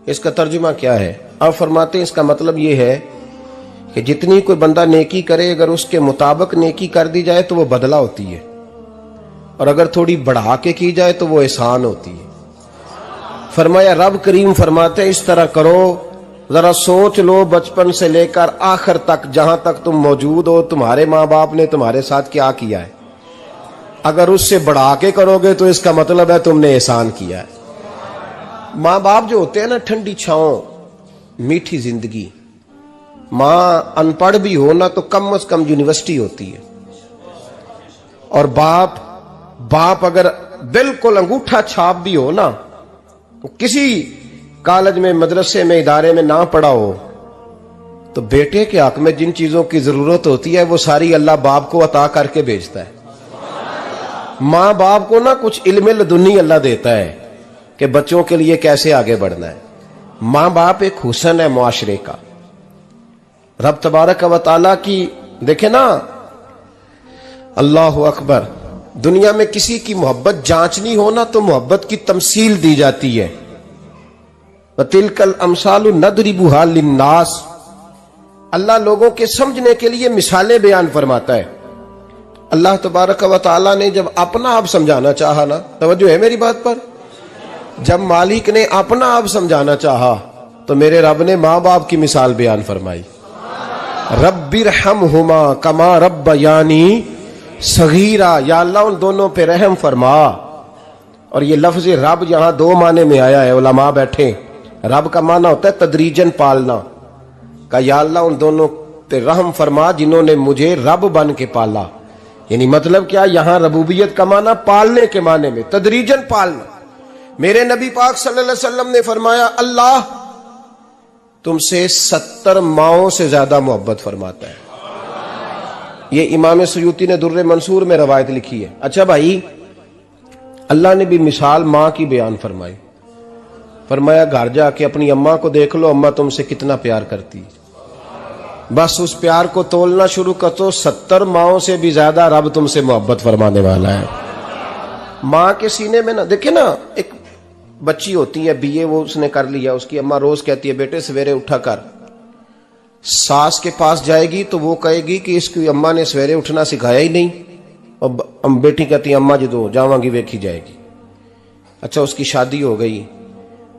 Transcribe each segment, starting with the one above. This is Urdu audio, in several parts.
اس کا ترجمہ کیا ہے؟ آپ فرماتے ہیں اس کا مطلب یہ ہے کہ جتنی کوئی بندہ نیکی کرے اگر اس کے مطابق نیکی کر دی جائے تو وہ بدلہ ہوتی ہے، اور اگر تھوڑی بڑھا کے کی جائے تو وہ احسان ہوتی ہے۔ فرمایا رب کریم فرماتے ہیں اس طرح کرو، ذرا سوچ لو بچپن سے لے کر آخر تک جہاں تک تم موجود ہو تمہارے ماں باپ نے تمہارے ساتھ کیا کیا ہے، اگر اس سے بڑھا کے کرو گے تو اس کا مطلب ہے تم نے احسان کیا ہے۔ ماں باپ جو ہوتے ہیں نا، ٹھنڈی چھاؤں، میٹھی زندگی، ماں ان پڑھ بھی ہو نا تو کم از کم یونیورسٹی ہوتی ہے، اور باپ اگر بالکل انگوٹھا چھاپ بھی ہو نا، کسی کالج میں مدرسے میں ادارے میں نہ پڑھا ہو، تو بیٹے کے حق میں جن چیزوں کی ضرورت ہوتی ہے وہ ساری اللہ باپ کو عطا کر کے بھیجتا ہے۔ ماں باپ کو نا کچھ علم لدنی اللہ دیتا ہے کہ بچوں کے لیے کیسے آگے بڑھنا ہے۔ ماں باپ ایک حسن ہے معاشرے کا۔ رب تبارک و تعالیٰ کی دیکھیں نا، اللہ اکبر، دنیا میں کسی کی محبت جانچنی ہو نا تو محبت کی تمثیل دی جاتی ہے۔ وَتِلْكَ الْأَمْثَالُ نَضْرِبُهَا لِلنَّاسِ، اللہ لوگوں کے سمجھنے کے لیے مثالیں بیان فرماتا ہے۔ اللہ تبارک و تعالیٰ نے جب اپنا آپ سمجھانا چاہا نا، توجہ ہے میری بات پر، جب مالک نے اپنا آپ سمجھانا چاہا تو میرے رب نے ماں باپ کی مثال بیان فرمائی۔ رب ارحمہما کما ربیانی صغیرا، یا اللہ ان دونوں پہ رحم فرما۔ اور یہ لفظ رب یہاں دو معنی میں آیا ہے، علماء بیٹھے، رب کا معنی ہوتا ہے تدریجن پالنا، کہ یا اللہ ان دونوں پہ رحم فرما جنہوں نے مجھے رب بن کے پالا۔ یعنی مطلب کیا، یہاں ربوبیت کا معنی پالنے کے معنی میں، تدریجن پالنا۔ میرے نبی پاک صلی اللہ علیہ وسلم نے فرمایا اللہ تم سے 70 ماؤں سے زیادہ محبت فرماتا ہے۔ یہ امام سیوطی نے در منصور میں روایت لکھی ہے۔ اچھا بھائی، اللہ نے بھی مثال ماں کی بیان فرمائی، فرمایا گھر جا کے اپنی اماں کو دیکھ لو، اماں تم سے کتنا پیار کرتی ہے، بس اس پیار کو تولنا شروع کر تو 70 ماؤں سے بھی زیادہ رب تم سے محبت فرمانے والا ہے۔ ماں کے سینے میں نا، دیکھیں نا، ایک بچی ہوتی ہے BA، وہ اس نے کر لیا، اس کی اماں روز کہتی ہے بیٹے سویرے اٹھا کر، ساس کے پاس جائے گی تو وہ کہے گی کہ اس کی اماں نے سویرے اٹھنا سکھایا ہی نہیں، اور بیٹی کہتی ہے اماں جدو جاواں گی ویکھی جائے گی۔ اچھا اس کی شادی ہو گئی،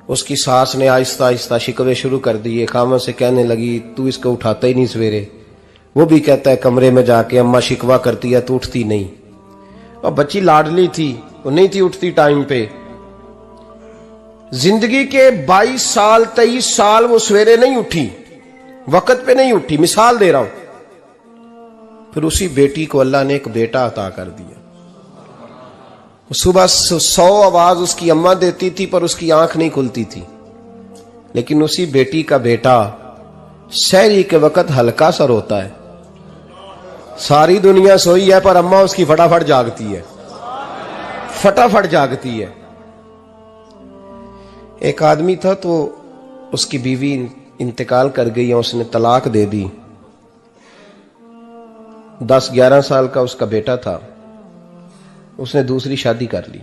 اس کی ساس نے آہستہ آہستہ شکوے شروع کر دیے، خامن سے کہنے لگی تو اس کو اٹھاتا ہی نہیں سویرے، وہ بھی کہتا ہے کمرے میں جا کے اماں شکوہ کرتی ہے تو اٹھتی نہیں، اور بچی لاڈلی تھی، وہ نہیں تھی اٹھتی ٹائم پہ۔ زندگی کے 22 سال 23 سال وہ سویرے نہیں اٹھی، وقت پہ نہیں اٹھی، مثال دے رہا ہوں۔ پھر اسی بیٹی کو اللہ نے ایک بیٹا عطا کر دیا۔ صبح 100 آواز اس کی اماں دیتی تھی پر اس کی آنکھ نہیں کھلتی تھی، لیکن اسی بیٹی کا بیٹا سحری کے وقت ہلکا سا روتا ہے، ساری دنیا سوئی ہے پر اماں اس کی فٹافٹ جاگتی ہے، فٹافٹ جاگتی ہے۔ ایک آدمی تھا تو اس کی بیوی انتقال کر گئی اور اس نے طلاق دے دی، 10-11 سال کا اس کا بیٹا تھا، اس نے دوسری شادی کر لی۔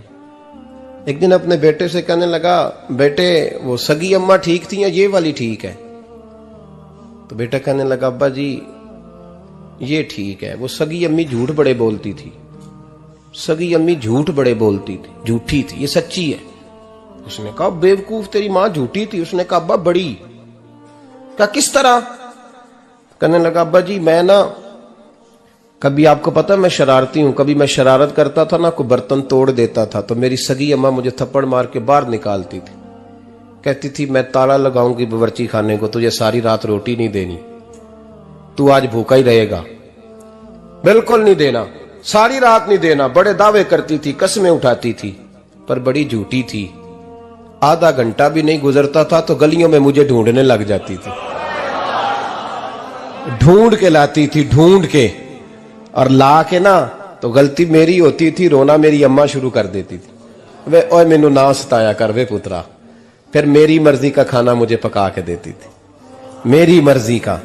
ایک دن اپنے بیٹے سے کہنے لگا بیٹے وہ سگی اماں ٹھیک تھی یا یہ والی ٹھیک ہے؟ تو بیٹا کہنے لگا ابا جی یہ ٹھیک ہے، وہ سگی امی جھوٹ بڑے بولتی تھی، سگی امی جھوٹ بڑے بولتی تھی، جھوٹی تھی، یہ سچی ہے۔ اس نے کہا بیوقوف تیری ماں جھوٹی تھی؟ اس نے کہا ابا بڑی۔ کہا کس طرح؟ کہنے لگا ابا جی میں نا کبھی، آپ کو پتا میں شرارتی ہوں، کبھی میں شرارت کرتا تھا نا، کوئی برتن توڑ دیتا تھا تو میری سگی اماں مجھے تھپڑ مار کے باہر نکالتی تھی، کہتی تھی میں تالا لگاؤں گی باورچی خانے کو، تجھے ساری رات روٹی نہیں دینی، تو آج بھوکا ہی رہے گا، بالکل نہیں دینا، ساری رات نہیں دینا۔ بڑے دعوے کرتی تھی، قسمیں اٹھاتی تھی، پر بڑی جھوٹی تھی۔ آدھا گھنٹہ بھی نہیں گزرتا تھا تو گلیوں میں مجھے ڈھونڈنے لگ جاتی تھی، ڈھونڈ کے لاتی تھی، ڈھونڈ کے، اور لا کے نا تو غلطی میری ہوتی تھی، رونا میری اماں شروع کر دیتی تھی، وے اوے مینوں نہ ستایا کر وے پترا۔ پھر میری مرضی کا کھانا مجھے پکا کے دیتی تھی، میری مرضی کا،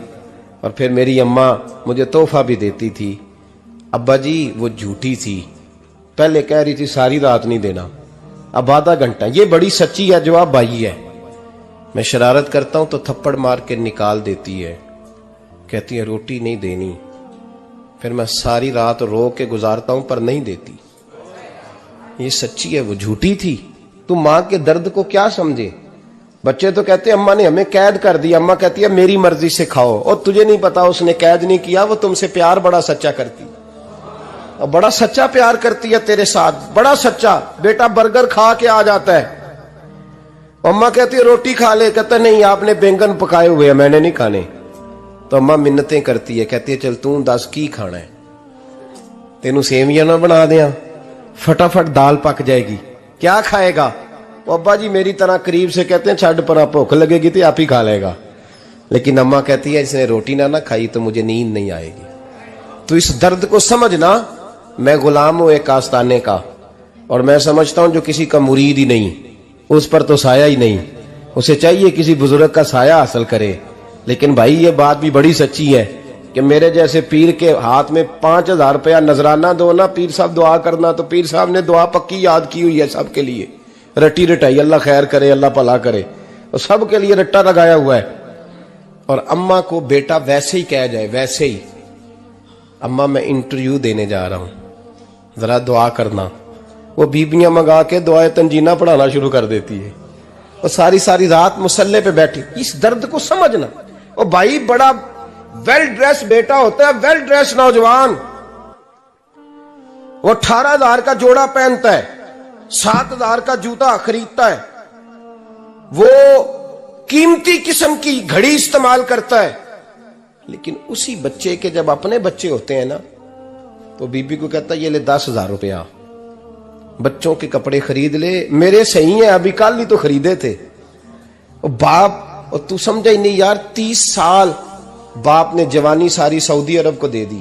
اور پھر میری اماں مجھے تحفہ بھی دیتی تھی۔ ابا جی وہ جھوٹی تھی، پہلے کہہ رہی تھی ساری رات نہیں دینا، اب آدھا گھنٹہ، یہ بڑی سچی ہے، جواب بھائی ہے۔ میں شرارت کرتا ہوں تو تھپڑ مار کے نکال دیتی ہے، کہتی ہے روٹی نہیں دینی، پھر میں ساری رات رو کے گزارتا ہوں پر نہیں دیتی۔ یہ سچی ہے، وہ جھوٹی تھی۔ تو ماں کے درد کو کیا سمجھے؟ بچے تو کہتے ہیں اماں نے ہمیں قید کر دیا، اماں کہتی ہے میری مرضی سے کھاؤ، اور تجھے نہیں پتا اس نے قید نہیں کیا، وہ تم سے پیار بڑا سچا کرتی، اور بڑا سچا پیار کرتی ہے تیرے ساتھ، بڑا سچا۔ بیٹا برگر کھا کے آ جاتا ہے، اماں کہتی ہے روٹی کھا لے، کہتا نہیں آپ نے بینگن پکائے ہوئے ہیں میں نے نہیں کھانے، تو اماں منتیں کرتی ہے، کہتی ہے چل توں دس کی کھانا ہے، تینوں سیویاں نہ بنا دیاں، فٹافٹ دال پک جائے گی، کیا کھائے گا؟ ابا جی میری طرح قریب سے کہتے ہیں چھڈ پر، بھوک لگے گی تو آپ ہی کھا لے گا، لیکن اماں کہتی ہے اس نے روٹی نہ کھائی تو مجھے نیند نہیں آئے گی۔ تو اس درد کو سمجھنا، میں غلام ہوں ایک آستانے کا، اور میں سمجھتا ہوں جو کسی کا مرید ہی نہیں اس پر تو سایہ ہی نہیں، اسے چاہیے کسی بزرگ کا سایہ حاصل کرے۔ لیکن بھائی یہ بات بھی بڑی سچی ہے کہ میرے جیسے پیر کے ہاتھ میں 5000 روپیہ نذرانہ دو نا، پیر صاحب دعا کرنا، تو پیر صاحب نے دعا پکی یاد کی ہوئی ہے سب کے لیے، رٹی رٹائی، اللہ خیر کرے اللہ بھلا کرے، اور سب کے لیے رٹا لگایا ہوا ہے۔ اور اماں کو بیٹا ویسے ہی کہہ جائے، ویسے ہی اماں میں انٹرویو دینے جا رہا ہوں ذرا دعا کرنا، وہ بیبیاں منگا کے دعائے تنجینہ پڑھانا شروع کر دیتی ہے، اور ساری رات مسلح پہ بیٹھی۔ اس درد کو سمجھنا۔ اور بھائی بڑا ویل ڈریس بیٹا ہوتا ہے، ویل ڈریس نوجوان، وہ 18,000 کا جوڑا پہنتا ہے، 7,000 کا جوتا خریدتا ہے، وہ قیمتی قسم کی گھڑی استعمال کرتا ہے، لیکن اسی بچے کے جب اپنے بچے ہوتے ہیں نا تو بی بی کو کہتا ہے یہ لے 10,000 روپیہ بچوں کے کپڑے خرید لے، میرے صحیح ہیں ابھی کل ہی تو خریدے تھے۔ اور باپ، اور تو سمجھا ہی نہیں یار، 30 سال باپ نے جوانی ساری سعودی عرب کو دے دی،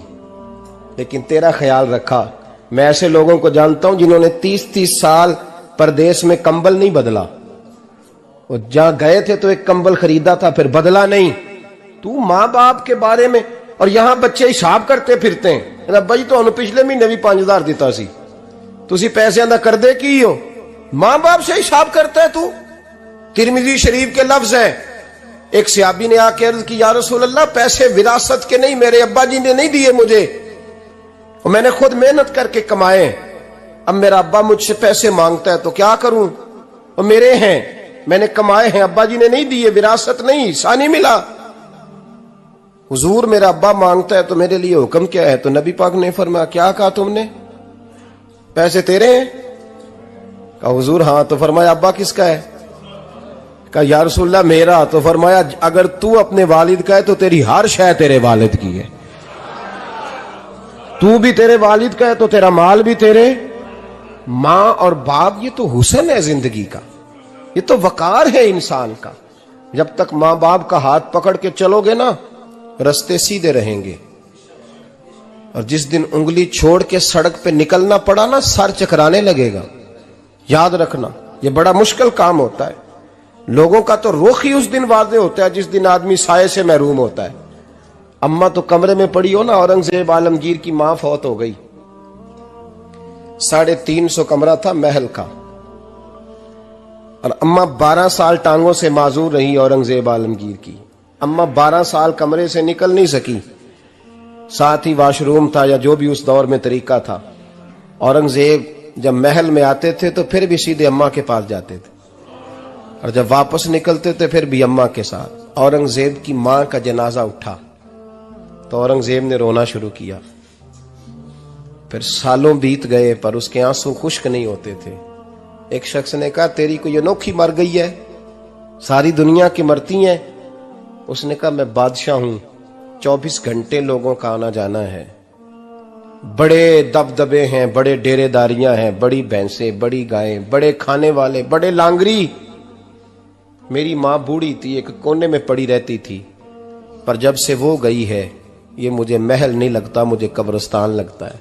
لیکن تیرا خیال رکھا۔ میں ایسے لوگوں کو جانتا ہوں جنہوں نے 30 سال پردیس میں کمبل نہیں بدلا، اور جہاں گئے تھے تو ایک کمبل خریدا تھا پھر بدلا نہیں۔ تو ماں باپ کے بارے میں، اور یہاں بچے حساب کرتے پھرتے ہیں، ابا جی تو پچھلے مہینے بھی 5,000 دیتا سی، تسی پیسے اندہ کر دے کی ہو؟ ماں باپ سے حساب کرتا ہے تو۔ ترمذی شریف کے لفظ ہیں، ایک صحابی نے آ کے عرض کی یا رسول اللہ پیسے وراثت کے نہیں، میرے ابا جی نے نہیں دیے مجھے، اور میں نے خود محنت کر کے کمائے، اب میرا ابا مجھ سے پیسے مانگتا ہے تو کیا کروں، اور میرے ہیں میں نے کمائے ہیں، ابا جی نے نہیں دیے، وراثت نہیں، حصہ نہیں ملا۔ حضور میرا ابا مانگتا ہے تو میرے لیے حکم کیا ہے؟ تو نبی پاک نے فرمایا کیا کہا تم نے؟ پیسے تیرے ہیں؟ کہا حضور ہاں۔ تو فرمایا ابا کس کا ہے؟ کہا یا رسول اللہ میرا۔ تو فرمایا اگر تو اپنے والد کا ہے تو تیری ہر شے تیرے والد کی ہے، تو بھی تیرے والد کا ہے تو تیرا مال بھی تیرے۔ ماں اور باپ یہ تو حسن ہے زندگی کا، یہ تو وقار ہے انسان کا۔ جب تک ماں باپ کا ہاتھ پکڑ کے چلو گے نا رستے سیدھے رہیں گے، اور جس دن انگلی چھوڑ کے سڑک پہ نکلنا پڑا نا سر چکرانے لگے گا۔ یاد رکھنا یہ بڑا مشکل کام ہوتا ہے۔ لوگوں کا تو رخ ہی اس دن واضح ہوتا ہے جس دن آدمی سائے سے محروم ہوتا ہے۔ اماں تو کمرے میں پڑی ہو نا، اورنگزیب عالمگیر کی ماں فوت ہو گئی، 350 کمرہ تھا محل کا، اور اماں 12 سال ٹانگوں سے معذور رہی اورنگزیب عالمگیر کی۔ اماں 12 سال کمرے سے نکل نہیں سکی، ساتھ ہی واش روم تھا یا جو بھی اس دور میں طریقہ تھا۔ اورنگزیب جب محل میں آتے تھے تو پھر بھی سیدھے اماں کے پاس جاتے تھے، اور جب واپس نکلتے تھے پھر بھی اماں کے ساتھ۔ اورنگزیب کی ماں کا جنازہ اٹھا تو اورنگزیب نے رونا شروع کیا، پھر سالوں بیت گئے پر اس کے آنسو خشک نہیں ہوتے تھے۔ ایک شخص نے کہا تیری کوئی انوکھی مر گئی ہے، ساری دنیا کی مرتی ہیں؟ اس نے کہا میں بادشاہ ہوں، 24 گھنٹے لوگوں کا آنا جانا ہے، بڑے دبدبے ہیں، بڑے ڈیرے داریاں ہیں، بڑی بھینسیں، بڑی گائیں، بڑے کھانے والے، بڑے لانگری۔ میری ماں بوڑھی تھی، ایک کونے میں پڑی رہتی تھی، پر جب سے وہ گئی ہے یہ مجھے محل نہیں لگتا، مجھے قبرستان لگتا ہے،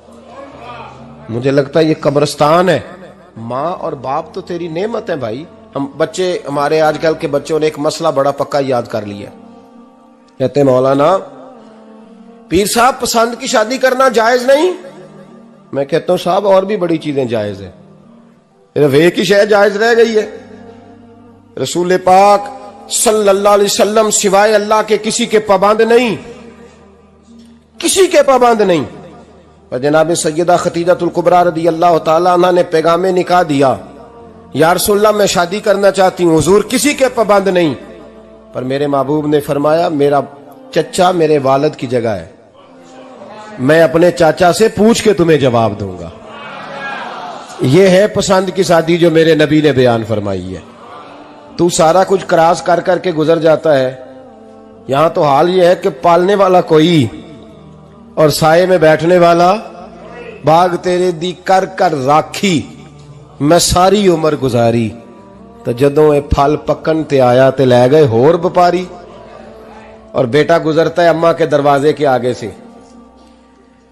مجھے لگتا ہے یہ قبرستان ہے۔ ماں اور باپ تو تیری نعمت ہے بھائی۔ ہمارے آج کل کے بچوں نے ایک مسئلہ بڑا پکا یاد کر لیا، کہتے مولانا پیر صاحب پسند کی شادی کرنا جائز نہیں؟ میں کہتا ہوں صاحب اور بھی بڑی چیزیں جائز ہیں، صرف ایک ہی شے جائز رہ گئی ہے۔ رسول پاک صلی اللہ علیہ وسلم سوائے اللہ کے کسی کے پابند نہیں، کسی کے پابند نہیں۔ اور جناب سیدہ خدیجہ الکبریٰ رضی اللہ تعالیٰ عنہ نے پیغام نکاح دیا، یا رسول اللہ میں شادی کرنا چاہتی ہوں، حضور کسی کے پابند نہیں، پر میرے محبوب نے فرمایا میرا چچا میرے والد کی جگہ ہے، میں اپنے چاچا سے پوچھ کے تمہیں جواب دوں گا۔ یہ ہے پسند کی شادی جو میرے نبی نے بیان فرمائی ہے۔ تو سارا کچھ کراس کر کر کے گزر جاتا ہے، یہاں تو حال یہ ہے کہ پالنے والا کوئی اور سائے میں بیٹھنے والا، باغ تیرے دی کر کر راکھی میں ساری عمر گزاری، تو جدوں اے پھل پکن تے آیا تے لے گئے ہور بپاری۔ اور بیٹا گزرتا ہے اماں کے دروازے کے آگے سے،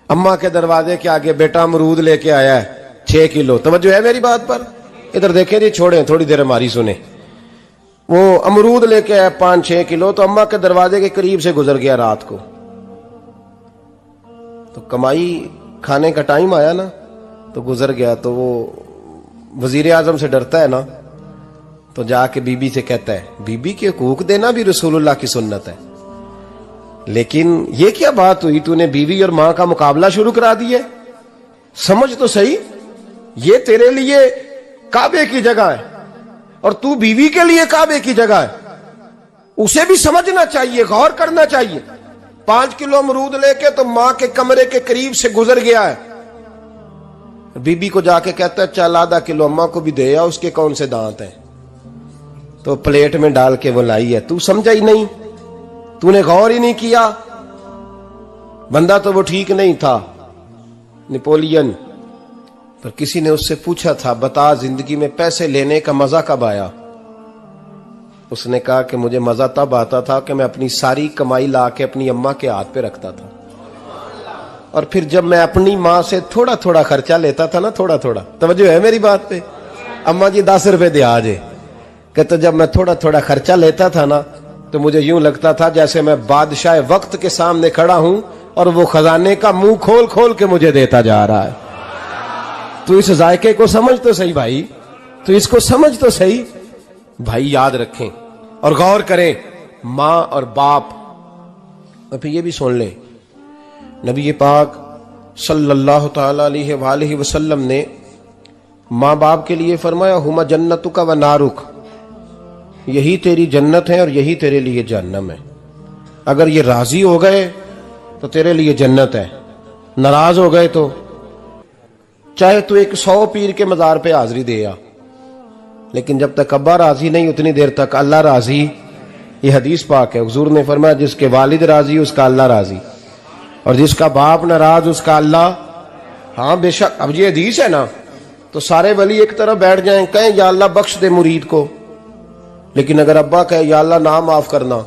اماں کے دروازے کے آگے بیٹا امرود لے کے آیا ہے 6 کلو، توجہ ہے میری بات پر؟ ادھر دیکھیں جی، چھوڑیں تھوڑی دیر ہماری سنیں۔ وہ امرود لے کے آیا 5-6 کلو، تو اماں کے دروازے کے قریب سے گزر گیا رات کو، تو کمائی کھانے کا ٹائم آیا نا، تو گزر گیا، تو وہ وزیر اعظم سے ڈرتا ہے نا، تو جا کے بی بی سے کہتا ہے بی بی کے حقوق دینا بھی رسول اللہ کی سنت ہے، لیکن یہ کیا بات ہوئی، تو نے بیوی اور ماں کا مقابلہ شروع کرا دیا، سمجھ تو صحیح، یہ تیرے لیے کعبے کی جگہ ہے اور تو بیوی کے لیے کعبے کی جگہ ہے، اسے بھی سمجھنا چاہیے، غور کرنا چاہیے۔ 5 کلو امرود لے کے تو ماں کے کمرے کے قریب سے گزر گیا ہے، بی بی کو جا کے کہتا ہے چل آدھا کلو اماں کو بھی دے آ، اس کے کون سے دانت ہیں، تو پلیٹ میں ڈال کے وہ لائی ہے، تو سمجھا ہی نہیں، تو نے غور ہی نہیں کیا۔ بندہ تو وہ ٹھیک نہیں تھا نپولین، پر کسی نے اس سے پوچھا تھا بتا زندگی میں پیسے لینے کا مزہ کب آیا؟ اس نے کہا کہ مجھے مزہ تب آتا تھا کہ میں اپنی ساری کمائی لا کے اپنی اماں کے ہاتھ پہ رکھتا تھا، اور پھر جب میں اپنی ماں سے تھوڑا تھوڑا خرچہ لیتا تھا نا، تھوڑا تھوڑا، توجہ ہے میری بات پہ؟ اماں جی 10 روپے دے آجے، کہتے جب میں تھوڑا تھوڑا خرچہ لیتا تھا نا، تو مجھے یوں لگتا تھا جیسے میں بادشاہ وقت کے سامنے کھڑا ہوں اور وہ خزانے کا منہ کھول کھول کے مجھے دیتا جا رہا ہے۔ تو اس ذائقے کو سمجھ تو صحیح بھائی، تو اس کو سمجھ تو صحیح بھائی، یاد رکھیں اور غور کریں۔ ماں اور باپ، اور پھر یہ بھی سن لیں، نبی پاک صلی اللہ تعالی علیہ وآلہ وسلم نے ماں باپ کے لیے فرمایا ہما جنتک و نارک، یہی تیری جنت ہے اور یہی تیرے لیے جہنم ہے، اگر یہ راضی ہو گئے تو تیرے لیے جنت ہے، ناراض ہو گئے تو چاہے تو ایک 100 پیر کے مزار پہ حاضری دے آ، لیکن جب تک ابا راضی نہیں اتنی دیر تک اللہ راضی۔ یہ حدیث پاک ہے، حضور نے فرمایا جس کے والد راضی اس کا اللہ راضی، اور جس کا باپ ناراض اس کا اللہ۔ ہاں بے شک، اب یہ حدیث ہے نا، تو سارے ولی ایک طرف بیٹھ جائیں کہیں یا اللہ بخش دے مرید کو، لیکن اگر ابا کہے یا اللہ نہ معاف کرنا،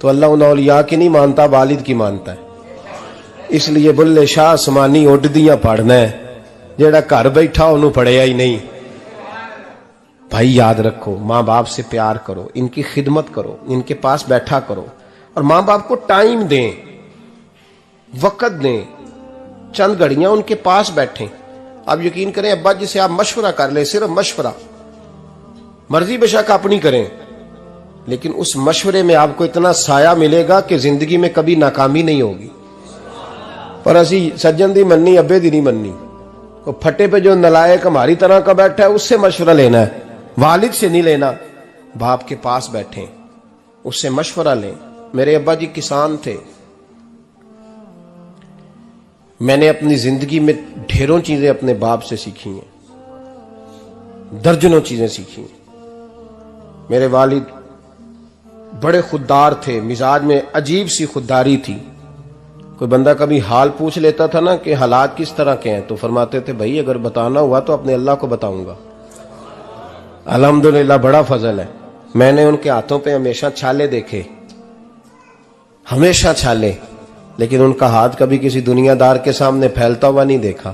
تو اللہ ان اولیاء کی نہیں مانتا، والد کی مانتا ہے۔ اس لیے بلے شاہ آسمانی اڈ دیاں پڑھنا ہے، جیڑا گھر بیٹھا انہوں پڑھیا ہی نہیں۔ بھائی یاد رکھو، ماں باپ سے پیار کرو، ان کی خدمت کرو، ان کے پاس بیٹھا کرو، اور ماں باپ کو ٹائم دیں، وقت دیں، چند گھڑیاں ان کے پاس بیٹھیں۔ آپ یقین کریں ابا جی سے آپ مشورہ کر لیں، صرف مشورہ، مرضی بے شک اپنی کریں، لیکن اس مشورے میں آپ کو اتنا سایہ ملے گا کہ زندگی میں کبھی ناکامی نہیں ہوگی۔ پر اسی سجن دی مننی ابے دی نہیں مننی، وہ پھٹے پہ جو نلائق ہماری طرح کا بیٹھا ہے اس سے مشورہ لینا ہے، والد سے نہیں لینا۔ باپ کے پاس بیٹھیں، اس سے مشورہ لیں۔ میرے ابا جی کسان تھے، میں نے اپنی زندگی میں ڈھیروں چیزیں اپنے باپ سے سیکھی ہیں، درجنوں چیزیں سیکھی ہیں۔ میرے والد بڑے خوددار تھے، مزاج میں عجیب سی خودداری تھی۔ کوئی بندہ کبھی حال پوچھ لیتا تھا نا کہ حالات کس طرح کے ہیں، تو فرماتے تھے بھائی اگر بتانا ہوا تو اپنے اللہ کو بتاؤں گا۔ الحمدللہ بڑا فضل ہے، میں نے ان کے ہاتھوں پہ ہمیشہ چھالے دیکھے، ہمیشہ چھالے، لیکن ان کا ہاتھ کبھی کسی دنیا دار کے سامنے پھیلتا ہوا نہیں دیکھا۔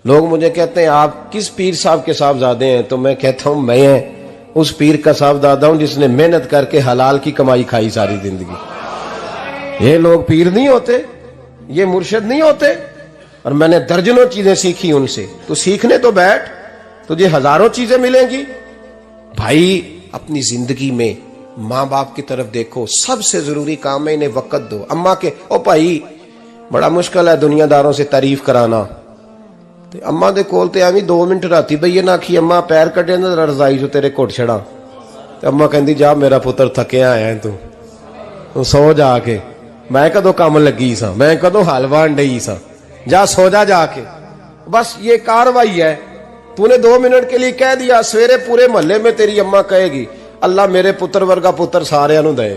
لوگ مجھے کہتے ہیں آپ کس پیر صاحب کے صاحبزادے ہیں، تو میں کہتا ہوں میں اس پیر کا صاحبزادہ ہوں جس نے محنت کر کے حلال کی کمائی کھائی ساری زندگی۔ یہ لوگ پیر نہیں ہوتے، یہ مرشد نہیں ہوتے، اور میں نے درجنوں چیزیں سیکھی ان سے۔ تو سیکھنے تو بیٹھ، تجھے ہزاروں چیزیں ملیں گی۔ بھائی اپنی زندگی میں ماں باپ کی طرف دیکھو، سب سے ضروری کام ہے انہیں وقت دو. اما کے او بھائی بڑا مشکل ہے دنیا داروں سے تعریف کرانا، تے اما دے کول تے ایویں 2 منٹ راتی بھئی نہ آکھی اما پیر کڈے نہ رضائی جو تیرے گھٹ چھڑا، تے اما کہندی جا میرا پتر تھکیا آیا ہے تو سو جا کے، میں کدو کام لگی سا، میں کدو حل وان ڈئی سا، جا سو جا کے. بس یہ کاروائی ہے. تو نے 2 منٹ کے لیے کہہ دیا، سویرے پورے محلے میں تیری اما کہے گی اللہ میرے پتر ورگا پتر سارے نو دے.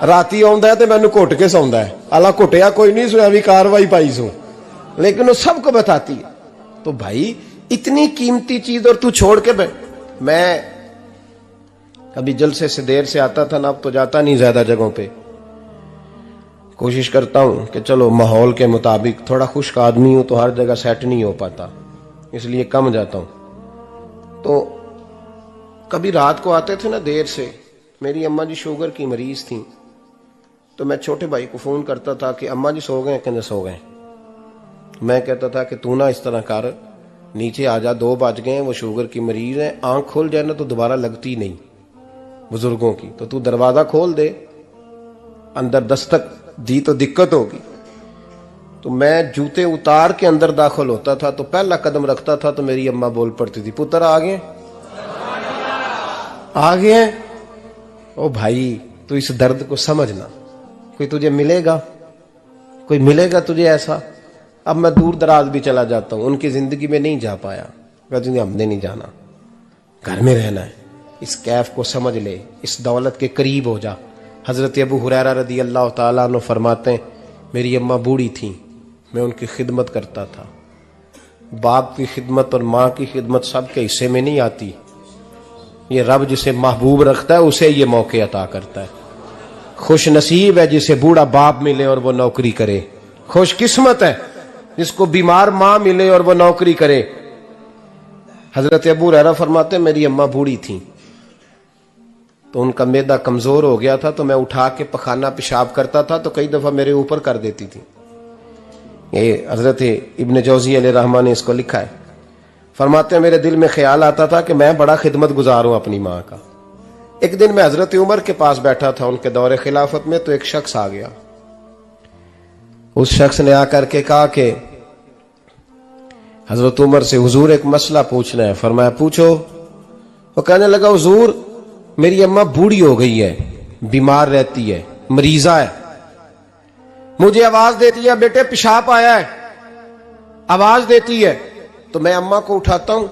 راتی آندا ہے تے مینوں گھٹ کے سوندا ہے، اللہ گھٹیا کوئی نہیں سو بھی کاروائی پائی سو، لیکن وہ سب کو بتاتی ہے. تو بھائی اتنی قیمتی چیز اور تو چھوڑ کے میں کبھی جلسے سے دیر سے آتا تھا نا، اب تو جاتا نہیں زیادہ جگہوں پہ، کوشش کرتا ہوں کہ چلو ماحول کے مطابق، تھوڑا خشک آدمی ہوں تو ہر جگہ سیٹ نہیں ہو پاتا، اس لیے کم جاتا ہوں. تو کبھی رات کو آتے تھے نا دیر سے، میری اماں جی شوگر کی مریض تھیں، تو میں چھوٹے بھائی کو فون کرتا تھا کہ اماں جی سو گئے، کہنے سو گئے. میں کہتا تھا کہ تو نہ اس طرح کر، نیچے آ جا، 2 بج گئے، وہ شوگر کی مریض ہیں، آنکھ کھول جائے نا تو دوبارہ لگتی نہیں بزرگوں کی، تو دروازہ کھول دے، اندر دستک دی تو دقت ہوگی. تو میں جوتے اتار کے اندر داخل ہوتا تھا تو پہلا قدم رکھتا تھا تو میری اماں بول پڑتی تھی پتر آ گئے آ گئے. او بھائی تو اس درد کو سمجھنا، کوئی تجھے ملے گا، کوئی ملے گا تجھے ایسا. اب میں دور دراز بھی چلا جاتا ہوں، ان کی زندگی میں نہیں جا پایا، کہتے ہم نے نہیں جانا، گھر میں رہنا ہے. اس کیف کو سمجھ لے، اس دولت کے قریب ہو جا. حضرت ابو ہریرہ رضی اللہ تعالیٰ عنہ فرماتے ہیں میری اماں بوڑھی تھیں، میں ان کی خدمت کرتا تھا. باپ کی خدمت اور ماں کی خدمت سب کے حصے میں نہیں آتی، یہ رب جسے محبوب رکھتا ہے اسے یہ موقع عطا کرتا ہے. خوش نصیب ہے جسے بوڑھا باپ ملے اور وہ نوکری کرے، خوش قسمت ہے جس کو بیمار ماں ملے اور وہ نوکری کرے. حضرت ابو ہریرہ فرماتے ہیں میری اماں بوڑھی تھیں تو ان کا معدہ کمزور ہو گیا تھا، تو میں اٹھا کے پخانہ پیشاب کرتا تھا تو کئی دفعہ میرے اوپر کر دیتی تھی. یہ حضرت ابن جوزی علیہ رحمٰن نے اس کو لکھا ہے. فرماتے ہیں میرے دل میں خیال آتا تھا کہ میں بڑا خدمت گزار ہوں اپنی ماں کا. ایک دن میں حضرت عمر کے پاس بیٹھا تھا ان کے دور خلافت میں، تو ایک شخص آ گیا. اس شخص نے آ کر کے کہا کہ حضرت عمر سے حضور ایک مسئلہ پوچھنا ہے. فرمایا پوچھو. وہ کہنے لگا حضور میری اماں بوڑھی ہو گئی ہے، بیمار رہتی ہے، مریضہ ہے، مجھے آواز دیتی ہے بیٹے پیشاب آیا ہے، آواز دیتی ہے تو میں اماں کو اٹھاتا ہوں.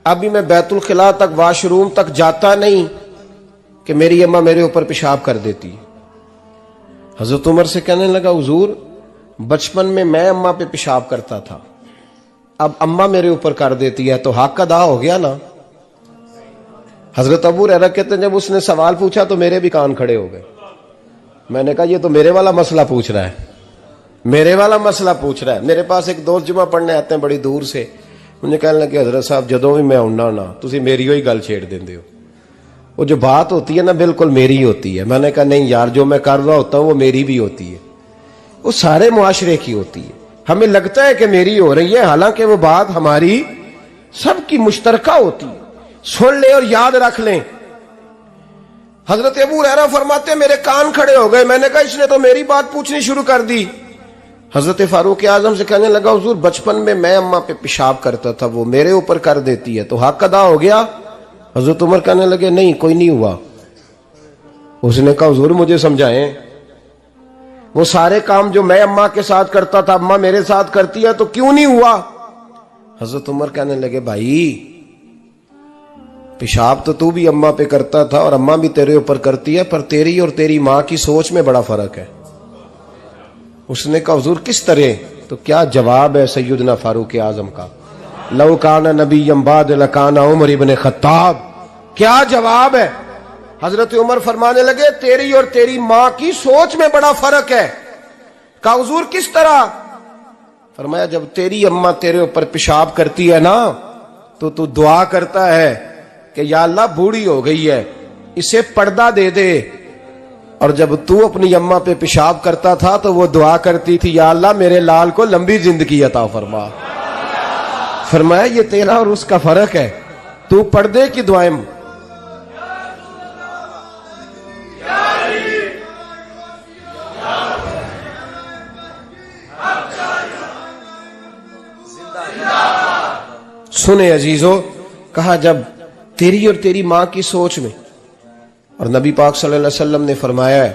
ابھی میں بیت الخلاء تک، واش روم تک جاتا نہیں کہ میری اماں میرے اوپر پیشاب کر دیتی. حضرت عمر سے کہنے لگا حضور بچپن میں اماں پہ پیشاب کرتا تھا، اب اماں میرے اوپر کر دیتی ہے تو حق ادا ہو گیا نا. حضرت ابو ہریرہ کہتے ہیں جب اس نے سوال پوچھا تو میرے بھی کان کھڑے ہو گئے. میں نے کہا یہ تو میرے والا مسئلہ پوچھ رہا ہے، میرے والا مسئلہ پوچھ رہا ہے. میرے پاس ایک دوست جمعہ پڑھنے آتے ہیں بڑی دور سے، مجھے کہنے لگے حضرت صاحب جدوں بھی میں آنا نا تسی میری ہوئی گل چھیڑ دیندے ہو، وہ جو بات ہوتی ہے نا بالکل میری ہوتی ہے. میں نے کہا نہیں یار جو میں کر رہا ہوتا ہوں وہ میری بھی ہوتی ہے، وہ سارے معاشرے کی ہوتی ہے. ہمیں لگتا ہے کہ میری ہو رہی ہے، حالانکہ وہ بات ہماری سب کی مشترکہ ہوتی ہے. سن لیں اور یاد رکھ لیں. حضرت ابو ہریرہ فرماتے ہیں میرے کان کھڑے ہو گئے. میں نے کہا اس نے تو میری بات پوچھنی شروع کر دی. حضرت فاروق اعظم سے کہنے لگا حضور بچپن میں اماں پہ پیشاب کرتا تھا، وہ میرے اوپر کر دیتی ہے تو حق ادا ہو گیا. حضرت عمر کہنے لگے نہیں کوئی نہیں ہوا. اس نے کہا حضور مجھے سمجھائیں، وہ سارے کام جو میں اماں کے ساتھ کرتا تھا اماں میرے ساتھ کرتی ہے تو کیوں نہیں ہوا. حضرت عمر کہنے لگے بھائی پیشاب تو بھی اماں پہ کرتا تھا اور اماں بھی تیرے اوپر کرتی ہے، پر تیری اور تیری ماں کی سوچ میں بڑا فرق ہے. اس نے کہا حضور کس طرح؟ تو کیا جواب ہے سیدنا فاروق اعظم کا، لو کان نبی بعد لکان عمر ابن خطاب. کیا جواب ہے؟ حضرت عمر فرمانے لگے تیری اور تیری ماں کی سوچ میں بڑا فرق ہے. کہا حضور کس طرح؟ فرمایا جب تیری اماں تیرے اوپر پیشاب کرتی ہے نا تو دعا کرتا ہے کہ یا اللہ بوڑھی ہو گئی ہے اسے پردہ دے دے، اور جب تو اپنی اماں پہ پیشاب کرتا تھا تو وہ دعا کرتی تھی یا اللہ میرے لال کو لمبی زندگی عطا فرما. فرمایا یہ تیرا اور اس کا فرق ہے، تو پردے کی دعائیں سنے عزیزو، کہا جب تیری اور تیری ماں کی سوچ میں، اور نبی پاک صلی اللہ علیہ وسلم نے فرمایا ہے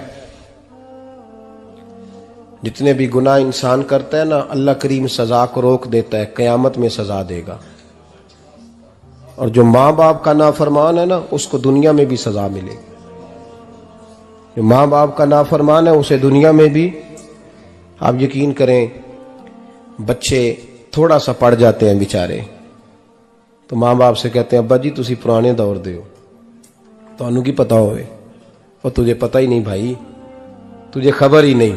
جتنے بھی گناہ انسان کرتا ہے نا، اللہ کریم سزا کو روک دیتا ہے، قیامت میں سزا دے گا، اور جو ماں باپ کا نافرمان ہے نا اس کو دنیا میں بھی سزا ملے گی۔ جو ماں باپ کا نافرمان ہے اسے دنیا میں بھی، آپ یقین کریں بچے تھوڑا سا پڑ جاتے ہیں بیچارے تو ماں باپ سے کہتے ہیں ابا جی تسی پرانے دور دے ہو، تو انہوں کی پتا ہوئے، اور تجھے پتہ ہی نہیں بھائی، تجھے خبر ہی نہیں،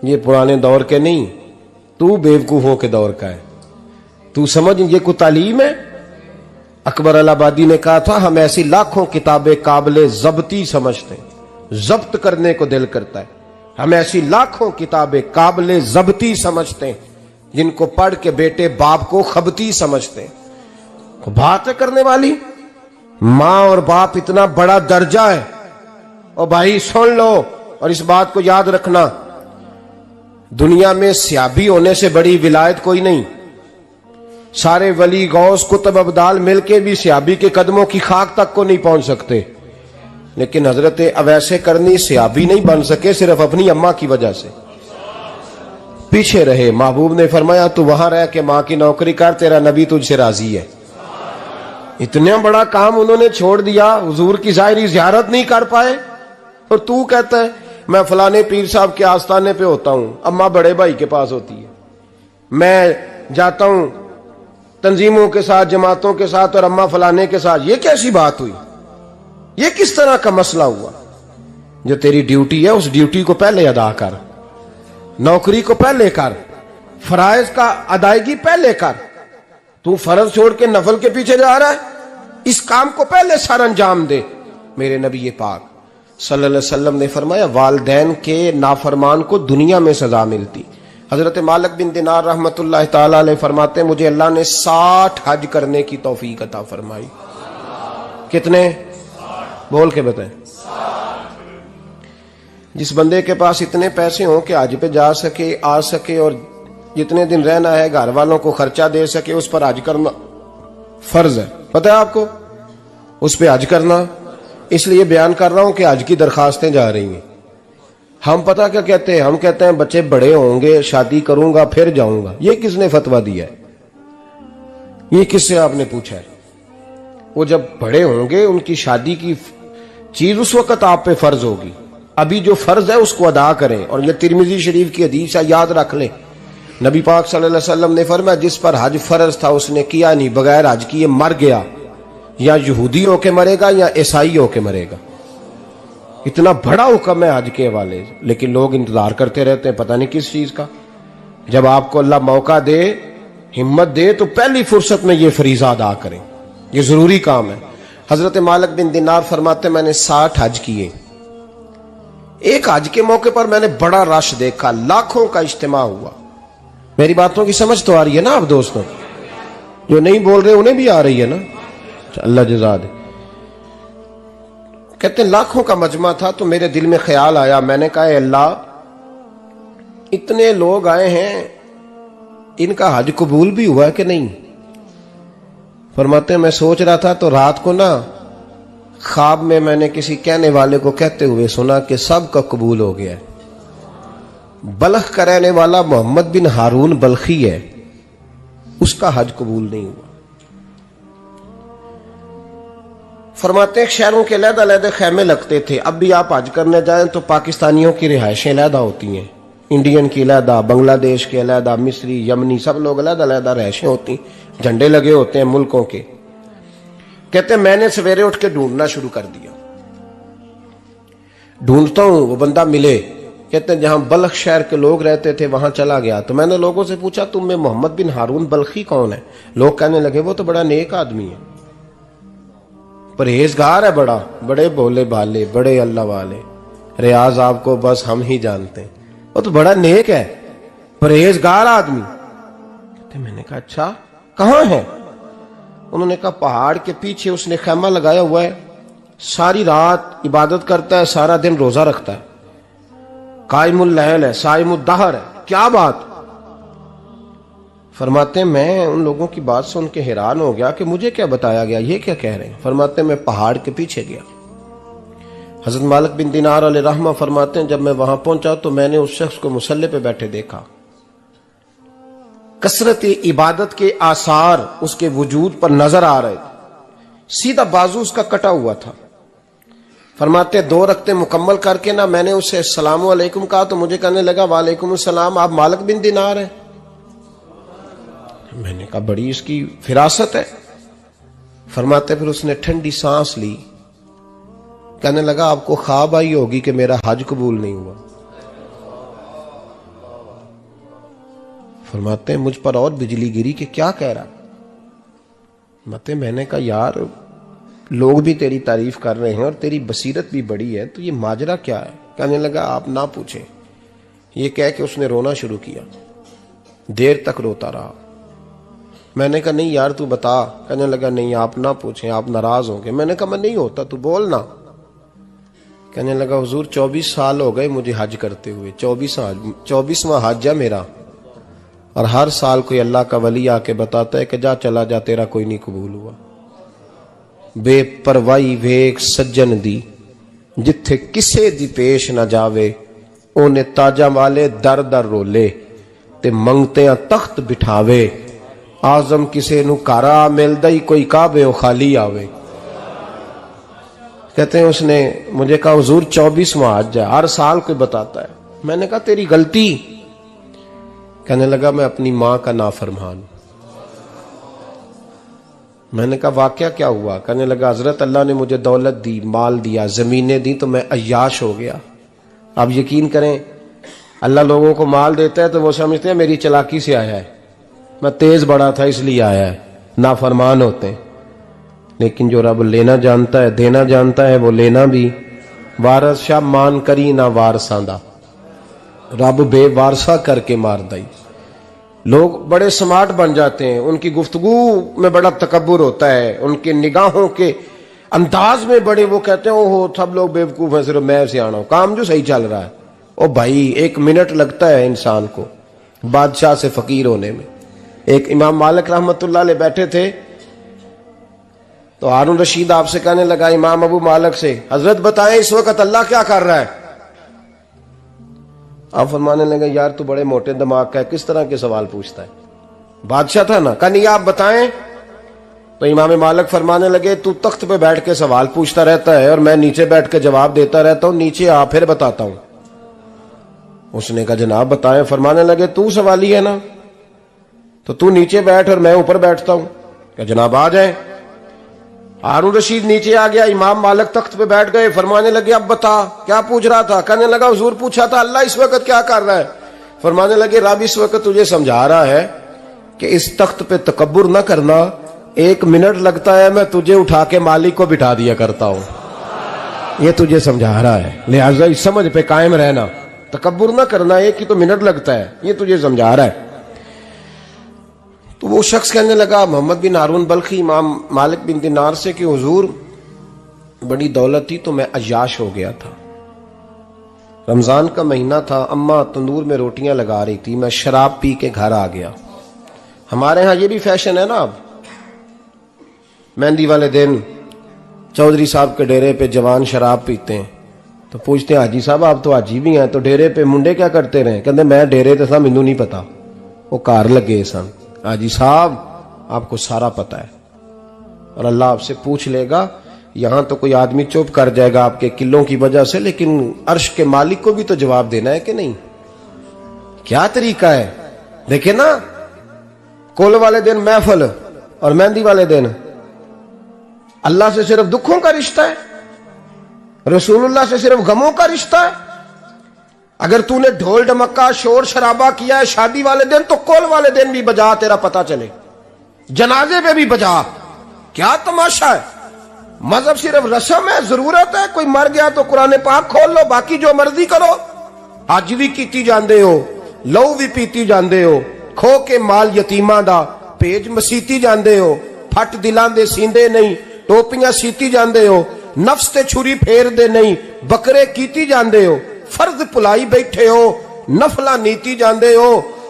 یہ پرانے دور کے نہیں، تو بیوقوفوں کے دور کا ہے، تو سمجھ یہ کوئی تعلیم ہے۔ اکبر الہآبادی نے کہا تھا ہم ایسی لاکھوں کتابیں قابل ضبطی سمجھتے ہیں، ضبط کرنے کو دل کرتا ہے، ہم ایسی لاکھوں کتابیں قابل ضبطی سمجھتے ہیں جن کو پڑھ کے بیٹے باپ کو خبتی سمجھتے ہیں۔ بات ہے کرنے والی، ماں اور باپ اتنا بڑا درجہ ہے، اور بھائی سن لو اور اس بات کو یاد رکھنا، دنیا میں سیابی ہونے سے بڑی ولایت کوئی نہیں۔ سارے ولی غوث کتب ابدال مل کے بھی سیابی کے قدموں کی خاک تک کو نہیں پہنچ سکتے، لیکن حضرت اویس کرنی سیابی نہیں بن سکے صرف اپنی اماں کی وجہ سے، پیچھے رہے۔ محبوب نے فرمایا تو وہاں رہ کے ماں کی نوکری کر، تیرا نبی تجھ سے راضی ہے۔ اتنا بڑا کام انہوں نے چھوڑ دیا، حضور کی ظاہری زیارت نہیں کر پائے، اور تو کہتا ہے میں فلانے پیر صاحب کے آستانے پہ ہوتا ہوں، اماں بڑے بھائی کے پاس ہوتی ہے، میں جاتا ہوں تنظیموں کے ساتھ جماعتوں کے ساتھ اور اماں فلانے کے ساتھ۔ یہ کیسی بات ہوئی؟ یہ کس طرح کا مسئلہ ہوا؟ جو تیری ڈیوٹی ہے اس ڈیوٹی کو پہلے ادا کر، نوکری کو پہلے کر، فرائض کا ادائیگی پہلے کر۔ تو فرض چھوڑ کے نفل کے پیچھے جا رہا ہے، اس کام کو پہلے سر انجام دے۔ میرے نبی پاک صلی اللہ علیہ وسلم نے فرمایا والدین کے نافرمان کو دنیا میں سزا ملتی۔ حضرت مالک بن دینار رحمت اللہ تعالی علیہ فرماتے ہیں مجھے اللہ نے 60 حج کرنے کی توفیق عطا فرمائی۔ کتنے؟ بول کے بتائیں۔ جس بندے کے پاس اتنے پیسے ہوں کہ حج پہ جا سکے، آ سکے، اور جتنے دن رہنا ہے گھر والوں کو خرچہ دے سکے، اس پر حج کرنا فرض ہے۔ پتہ ہے آپ کو اس پہ حج کرنا؟ اس لیے بیان کر رہا ہوں کہ حج کی درخواستیں جا رہی ہیں۔ ہم پتہ کیا کہتے ہیں؟ ہم کہتے ہیں بچے بڑے ہوں گے، شادی کروں گا پھر جاؤں گا۔ یہ کس نے فتویٰ دیا ہے؟ یہ کس سے آپ نے پوچھا ہے؟ وہ جب بڑے ہوں گے ان کی شادی کی چیز اس وقت آپ پہ فرض ہوگی، ابھی جو فرض ہے اس کو ادا کریں۔ اور یہ ترمذی شریف کی حدیث ہے، یاد رکھ لیں، نبی پاک صلی اللہ علیہ وسلم نے فرمایا جس پر حج فرض تھا اس نے کیا نہیں، بغیر حج کیے مر گیا، یا یہودی ہو کے مرے گا یا عیسائی ہو کے مرے گا۔ اتنا بڑا حکم ہے حج کے حوالے سے، لیکن لوگ انتظار کرتے رہتے ہیں پتہ نہیں کس چیز کا۔ جب آپ کو اللہ موقع دے، ہمت دے، تو پہلی فرصت میں یہ فریضہ ادا کریں، یہ ضروری کام ہے۔ حضرت مالک بن دینار فرماتے میں نے 60 حج کیے۔ ایک حج کے موقع پر میں نے بڑا رش دیکھا، لاکھوں کا اجتماع ہوا۔ میری باتوں کی سمجھ تو آ رہی ہے نا آپ دوستوں؟ جو نہیں بول رہے انہیں بھی آ رہی ہے نا؟ اللہ جزا دے۔ کہتے ہیں لاکھوں کا مجمع تھا، تو میرے دل میں خیال آیا، میں نے کہا اے اللہ اتنے لوگ آئے ہیں، ان کا حج قبول بھی ہوا ہے کہ نہیں؟ فرماتے ہیں میں سوچ رہا تھا تو رات کو نا خواب میں نے کسی کہنے والے کو کہتے ہوئے سنا کہ سب کا قبول ہو گیا ہے۔ بلخ کا رہنے والا محمد بن ہارون بلخی ہے، اس کا حج قبول نہیں ہوا۔ فرماتے ہیں شہروں کے علیحدہ علیحدہ خیمے لگتے تھے، اب بھی آپ حج کرنے جائیں تو پاکستانیوں کی رہائشیں علیحدہ ہوتی ہیں، انڈین کی علیحدہ، بنگلہ دیش کے علیحدہ، مصری، یمنی، سب لوگ علیحدہ علیحدہ رہائشیں ہوتی ہیں، جھنڈے لگے ہوتے ہیں ملکوں کے۔ کہتے ہیں میں نے سویرے اٹھ کے ڈھونڈنا شروع کر دیا، ڈھونڈتا ہوں وہ بندہ ملے۔ کہتے ہیں جہاں بلخ شہر کے لوگ رہتے تھے وہاں چلا گیا، تو میں نے لوگوں سے پوچھا تم میں محمد بن ہارون بلخی کون ہے؟ لوگ کہنے لگے وہ تو بڑا نیک آدمی ہے، پرہیزگار ہے، بڑے بولے بھالے، بڑے اللہ والے، ریاض آپ کو بس ہم ہی جانتے ہیں، وہ تو بڑا نیک ہے، پرہیزگار آدمی۔ کہتے میں نے کہا اچھا کہاں ہے؟ انہوں نے کہا پہاڑ کے پیچھے اس نے خیمہ لگایا ہوا ہے، ساری رات عبادت کرتا ہے، سارا دن روزہ رکھتا ہے، قائم اللیل ہے، صائم الدہر ہے۔ کیا بات؟ فرماتے ہیں میں ان لوگوں کی بات سن کے حیران ہو گیا کہ مجھے کیا بتایا گیا، یہ کیا کہہ رہے ہیں؟ فرماتے ہیں میں پہاڑ کے پیچھے گیا۔ حضرت مالک بن دینار علیہ رحمہ فرماتے ہیں جب میں وہاں پہنچا تو میں نے اس شخص کو مصلی پہ بیٹھے دیکھا، کثرت عبادت کے آثار اس کے وجود پر نظر آ رہے تھے، سیدھا بازو اس کا کٹا ہوا تھا۔ فرماتے 2 رکعتیں مکمل کر کے نا میں نے اسے السلام علیکم کہا تو مجھے کہنے لگا وعلیکم السلام، آپ مالک بن دینار ہیں؟ میں نے کہا بڑی اس کی فراست ہے۔ فرماتے پھر اس نے ٹھنڈی سانس لی، کہنے لگا آپ کو خواب آئی ہوگی کہ میرا حج قبول نہیں ہوا۔ فرماتے ہیں مجھ پر اور بجلی گری کہ کیا کہہ رہا۔ فرماتے میں نے کہا یار لوگ بھی تیری تعریف کر رہے ہیں اور تیری بصیرت بھی بڑی ہے، تو یہ ماجرا کیا ہے؟ کہنے لگا آپ نہ پوچھیں۔ یہ کہہ کے اس نے رونا شروع کیا، دیر تک روتا رہا۔ میں نے کہا نہیں یار تو بتا۔ کہنے لگا نہیں آپ نہ پوچھیں، آپ ناراض ہوں گے۔ میں نے کہا میں نہیں ہوتا، تو بولنا۔ کہنے لگا حضور 24 سال ہو گئے مجھے حج کرتے ہوئے، 24واں حج ہے میرا، اور ہر سال کوئی اللہ کا ولی آ کے بتاتا ہے کہ جا چلا جا تیرا کوئی نہیں قبول ہوا۔ بے پروائی ویک سجن دی جتھے کسے دی پیش نہ جاوے، اونے تاجا والے در در رولے تے منگتیاں تخت بٹھاوے، آزم کسے نو کارا ملدا ہی کوئی کعبے و خالی آوے۔ کہتے ہیں اس نے مجھے کہا حضور 24واں حج ہے، ہر سال کوئی بتاتا ہے۔ میں نے کہا تیری غلطی۔ کہنے لگا میں اپنی ماں کا نافرمان۔ میں نے کہا واقعہ کیا ہوا؟ کہنے لگا حضرت اللہ نے مجھے دولت دی، مال دیا، زمینیں دی تو میں عیاش ہو گیا۔ آپ یقین کریں اللہ لوگوں کو مال دیتا ہے تو وہ سمجھتے ہیں میری چلاکی سے آیا ہے، میں تیز بڑا تھا اس لیے آیا ہے، نافرمان ہوتے ہیں۔ لیکن جو رب لینا جانتا ہے دینا جانتا ہے وہ لینا بھی۔ وارث شاہ مان کری نہ وارثاں دا، رب بے وارثہ کر کے مار دائی۔ لوگ بڑے سمارٹ بن جاتے ہیں، ان کی گفتگو میں بڑا تکبر ہوتا ہے، ان کے نگاہوں کے انداز میں بڑے، وہ کہتے ہیں اوہ سب لوگ بیوقوف ہیں صرف میں سیاںا ہوں، کام جو صحیح چل رہا ہے۔ او بھائی 1 منٹ لگتا ہے انسان کو بادشاہ سے فقیر ہونے میں۔ ایک امام مالک رحمت اللہ علیہ بیٹھے تھے تو ہارون رشید آپ سے کہنے لگا امام ابو مالک سے حضرت بتائیں اس وقت اللہ کیا کر رہا ہے؟ آپ فرمانے لگے یار تو بڑے موٹے دماغ کا ہے، کس طرح کے سوال پوچھتا ہے؟ بادشاہ تھا نا، کہا نہیں آپ بتائیں۔ تو امام مالک فرمانے لگے تو تخت پہ بیٹھ کے سوال پوچھتا رہتا ہے اور میں نیچے بیٹھ کے جواب دیتا رہتا ہوں، نیچے آ پھر بتاتا ہوں۔ اس نے کہا جناب بتائیں۔ فرمانے لگے تو سوالی ہے نا، تو نیچے بیٹھ اور میں اوپر بیٹھتا ہوں۔ کہ جناب آ جائیں۔ ہارون رشید نیچے آ گیا، امام مالک تخت پہ بیٹھ گئے۔ فرمانے لگے اب بتا کیا پوچھ رہا تھا؟ کہنے لگا حضور پوچھا تھا اللہ اس وقت کیا کر رہا ہے؟ فرمانے لگے رب اس وقت تجھے سمجھا رہا ہے کہ اس تخت پہ تکبر نہ کرنا، 1 منٹ لگتا ہے میں تجھے اٹھا کے مالک کو بٹھا دیا کرتا ہوں، یہ تجھے سمجھا رہا ہے، لہٰذا اس سمجھ پہ قائم رہنا، تکبر نہ کرنا، 1 ہی تو منٹ لگتا ہے، یہ تجھے سمجھا رہا ہے۔ تو وہ شخص کہنے لگا محمد بن ہارون بلخی امام مالک بن دینار سے کہ حضور بڑی دولت تھی تو میں عیاش ہو گیا تھا، رمضان کا مہینہ تھا، اماں تندور میں روٹیاں لگا رہی تھی، میں شراب پی کے گھر آ گیا۔ ہمارے ہاں یہ بھی فیشن ہے نا، اب مہندی والے دن چودھری صاحب کے ڈیرے پہ جوان شراب پیتے ہیں تو پوچھتے ہیں حاجی صاحب آپ تو حاجی بھی ہیں تو ڈیرے پہ منڈے کیا کرتے رہے؟ کہتے میں ڈیرے تے سا مینوں نہیں پتا، وہ کار لگے سن۔ حاجی صاحب آپ کو سارا پتا ہے، اور اللہ آپ سے پوچھ لے گا۔ یہاں تو کوئی آدمی چپ کر جائے گا آپ کے قلوں کی وجہ سے، لیکن عرش کے مالک کو بھی تو جواب دینا ہے کہ نہیں؟ کیا طریقہ ہے؟ دیکھیں نا، کول والے دن محفل اور مہندی والے دن اللہ سے صرف دکھوں کا رشتہ ہے، رسول اللہ سے صرف غموں کا رشتہ ہے۔ اگر تو نے ڈھول ڈمکا شور شرابہ کیا ہے شادی والے دن تو کول والے دن بھی بجا، تیرا پتہ چلے، جنازے پہ بھی بجا۔ کیا تماشا ہے؟ مذہب صرف رسم ہے، ضرورت ہے، کوئی مر گیا تو قرآن پاک کھول لو، باقی جو مرضی کرو۔ حج بھی کیتی جاندے ہو، لو بھی پیتی جاندے ہو، کھو کے مال یتیماں دا پیج مسیتی جاندے ہو، پھٹ دلاں دے سیندے نہیں، ٹوپیاں سیتی جاندے ہو، نفس تے چھری پھیر دے نہیں، بکرے کیتی جاندے ہو، فرض پلائی بیٹھے ہو، نفلہ نیتی جاندے ہو،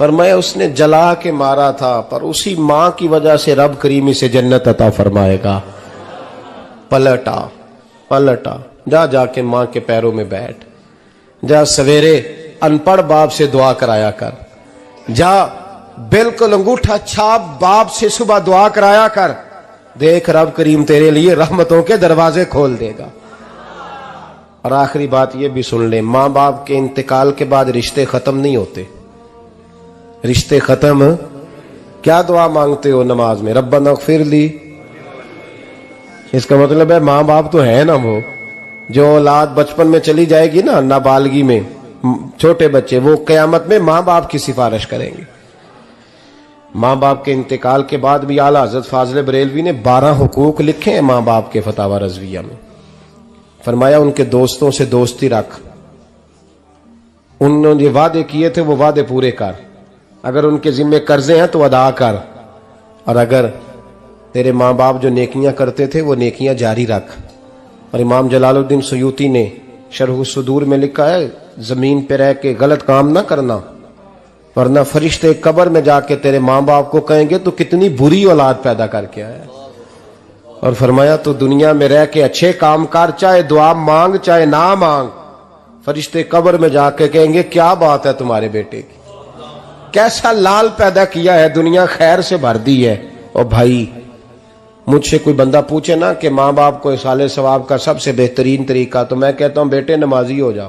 فرمایا اس نے جلا کے مارا تھا، پر اسی ماں کی وجہ سے رب کریم اسے جنت عطا فرمائے گا۔ پلٹا جا کے ماں کے پیروں میں بیٹھ، جا سویرے ان پڑھ باپ سے دعا کرایا کر، جا بالکل انگوٹھا چھاپ باپ سے صبح دعا کرایا کر، دیکھ رب کریم تیرے لیے رحمتوں کے دروازے کھول دے گا۔ اور آخری بات یہ بھی سن لیں، ماں باپ کے انتقال کے بعد رشتے ختم نہیں ہوتے۔ رشتے ختم، کیا دعا مانگتے ہو نماز میں؟ ربنا اغفر لی۔ اس کا مطلب ہے ماں باپ تو ہے نا، وہ جو اولاد بچپن میں چلی جائے گی نا، نابالغی میں چھوٹے بچے، وہ قیامت میں ماں باپ کی سفارش کریں گے۔ ماں باپ کے انتقال کے بعد بھی اعلیٰ حضرت فاضل بریلوی نے 12 حقوق لکھے ہیں ماں باپ کے فتاوی رضویہ میں۔ فرمایا ان کے دوستوں سے دوستی رکھ، انہوں نے وعدے کیے تھے وہ وعدے پورے کر، اگر ان کے ذمہ قرضے ہیں تو ادا کر، اور اگر تیرے ماں باپ جو نیکیاں کرتے تھے وہ نیکیاں جاری رکھ۔ اور امام جلال الدین سیوطی نے شرح الصدور میں لکھا ہے، زمین پہ رہ کے غلط کام نہ کرنا، ورنہ فرشتے قبر میں جا کے تیرے ماں باپ کو کہیں گے تو کتنی بری اولاد پیدا کر کے آیا۔ اور فرمایا تو دنیا میں رہ کے اچھے کام کر، چاہے دعا مانگ چاہے نہ مانگ، فرشتے قبر میں جا کے کہیں گے کیا بات ہے تمہارے بیٹے کی، کیسا لال پیدا کیا ہے، دنیا خیر سے بھر دی ہے۔ اور بھائی مجھ سے کوئی بندہ پوچھے نا کہ ماں باپ کو ایصال ثواب کا سب سے بہترین طریقہ، تو میں کہتا ہوں بیٹے نمازی ہو جاؤ۔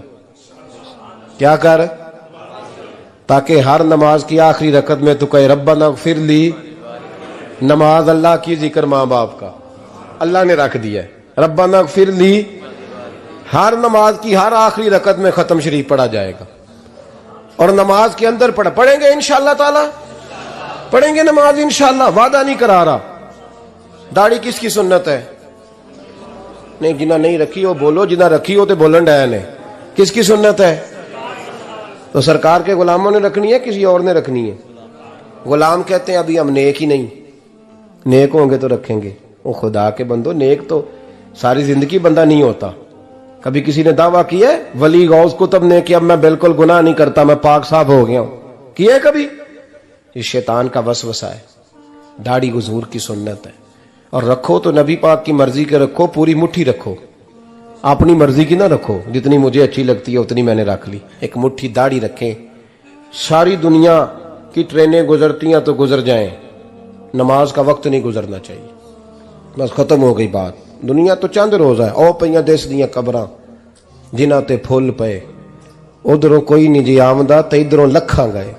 کیا کر؟ تاکہ ہر نماز کی آخری رکعت میں تو کہے ربنا اغفر لی۔ نماز اللہ کی، ذکر ماں باپ کا، اللہ نے رکھ دیا ہے ربنا اغفر لی۔ ہر نماز کی ہر آخری رکعت میں ختم شریف پڑھا جائے گا، اور نماز کے اندر پڑھیں گے انشاءاللہ تعالی، پڑھیں گے نماز انشاءاللہ، وعدہ نہیں کرا رہا۔ داڑھی کس کی سنت ہے؟ نہیں، جنہ نہیں رکھی ہو بولو، جنہ رکھی ہو تو بولن ڈایا نے۔ کس کی سنت ہے؟ تو سرکار کے غلاموں نے رکھنی ہے، کسی اور نے رکھنی ہے؟ غلام کہتے ہیں ابھی ہم نیک ہی نہیں، نیک ہوں گے تو رکھیں گے۔ وہ خدا کے بندو، نیک تو ساری زندگی بندہ نہیں ہوتا۔ کبھی کسی نے دعویٰ کیا ہے ولی غوث کتب نے کہ اب میں بالکل گناہ نہیں کرتا، میں پاک صاف ہو گیا ہوں؟ کیا ہے کبھی؟ یہ شیطان کا وسوسہ ہے۔ داڑھی حضور کی سنت ہے، اور رکھو تو نبی پاک کی مرضی کے رکھو، پوری مٹھی رکھو، اپنی مرضی کی نہ رکھو، جتنی مجھے اچھی لگتی ہے اتنی میں نے رکھ لی۔ ایک مٹھی داڑھی رکھیں، ساری دنیا کی ٹرینیں گزرتی ہیں تو گزر جائیں، نماز کا وقت نہیں گزرنا چاہیے، بس ختم ہو گئی بات۔ دنیا تو چند روز ہے، او پئیاں دس دیاں قبراں جنہاں تے پھول پئے، ادھروں کوئی نہیں جی آمدہ تے ادھروں لکھاں گئے۔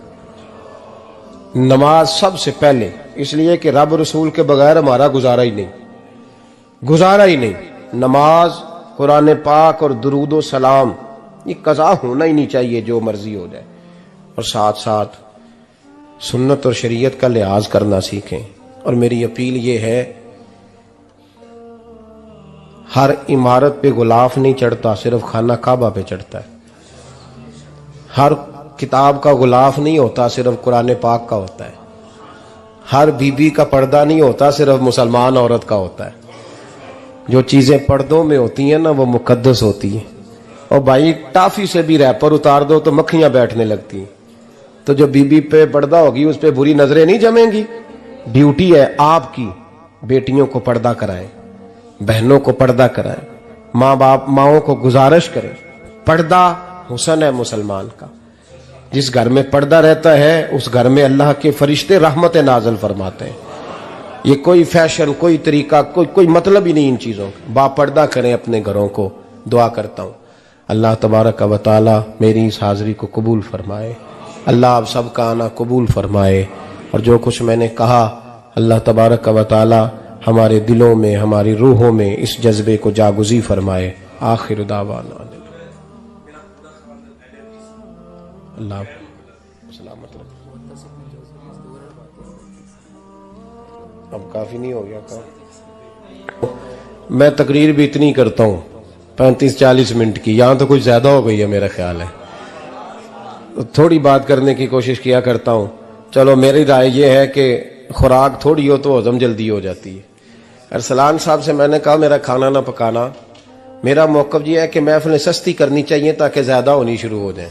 نماز سب سے پہلے، اس لیے کہ رب رسول کے بغیر ہمارا گزارا ہی نہیں۔ نماز، قرآن پاک اور درود و سلام، یہ قضا ہونا ہی نہیں چاہیے، جو مرضی ہو جائے۔ اور ساتھ ساتھ سنت اور شریعت کا لحاظ کرنا سیکھیں۔ اور میری اپیل یہ ہے، ہر عمارت پہ غلاف نہیں چڑھتا، صرف خانہ کعبہ پہ چڑھتا ہے۔ ہر کتاب کا غلاف نہیں ہوتا، صرف قرآن پاک کا ہوتا ہے۔ ہر بی بی کا پردہ نہیں ہوتا، صرف مسلمان عورت کا ہوتا ہے۔ جو چیزیں پردوں میں ہوتی ہیں نا وہ مقدس ہوتی ہیں۔ اور بھائی ٹافی سے بھی ریپر اتار دو تو مکھیاں بیٹھنے لگتی ہیں، تو جو بی بی پہ پردہ ہوگی اس پہ بری نظریں نہیں جمیں گی۔ ڈیوٹی ہے آپ کی، بیٹیوں کو پردہ کرائیں، بہنوں کو پردہ کرائیں، ماؤں کو گزارش کریں۔ پردہ حسن ہے مسلمان کا۔ جس گھر میں پردہ رہتا ہے اس گھر میں اللہ کے فرشتے رحمت نازل فرماتے ہیں۔ یہ کوئی فیشن، کوئی طریقہ، کوئی مطلب ہی نہیں ان چیزوں کا۔ با پردہ کریں اپنے گھروں کو۔ دعا کرتا ہوں اللہ تبارک و تعالی میری اس حاضری کو قبول فرمائے، اللہ آپ سب کا آنا قبول فرمائے، اور جو کچھ میں نے کہا اللہ تبارک و تعالی ہمارے دلوں میں، ہماری روحوں میں اس جذبے کو جاگزی فرمائے۔ آخر دعوانا اللہ سلامت رکھے۔ اب کافی نہیں ہو گیا کام؟ میں تقریر بھی اتنی کرتا ہوں 35-40 منٹ کی، یہاں تو کچھ زیادہ ہو گئی ہے میرا خیال ہے۔ تھوڑی بات کرنے کی کوشش کیا کرتا ہوں۔ چلو میری رائے یہ ہے کہ خوراک تھوڑی ہو تو ہضم جلدی ہو جاتی ہے۔ ارسلان صاحب سے میں نے کہا میرا کھانا نہ پکانا، میرا موقف یہ ہے کہ محفلیں سستی کرنی چاہیے تاکہ زیادہ ہونی شروع ہو جائیں۔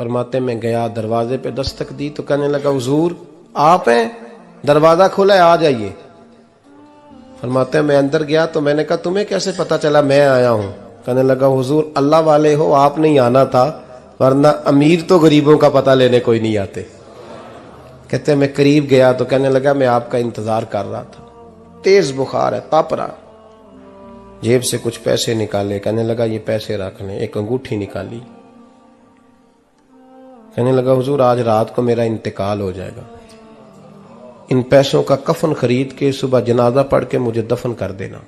فرماتے میں گیا, دروازے پہ دستک دی تو کہنے لگا حضور آپ ہیں, دروازہ کھلا ہے, آ جائیے. فرماتے ہیں میں اندر گیا تو میں نے کہا تمہیں کیسے پتا چلا میں آیا ہوں؟ کہنے لگا حضور اللہ والے ہو, آپ نہیں آنا تھا, ورنہ امیر تو غریبوں کا پتہ لینے کوئی نہیں آتے. کہتے ہیں میں قریب گیا تو کہنے لگا میں آپ کا انتظار کر رہا تھا, تیز بخار ہے, تپ رہا. جیب سے کچھ پیسے نکالے, کہنے لگا یہ پیسے رکھ لیں. ایک انگوٹھی نکالی, کہنے لگا حضور آج رات کو میرا انتقال ہو جائے گا, ان پیسوں کا کفن خرید کے صبح جنازہ پڑھ کے مجھے دفن کر دینا,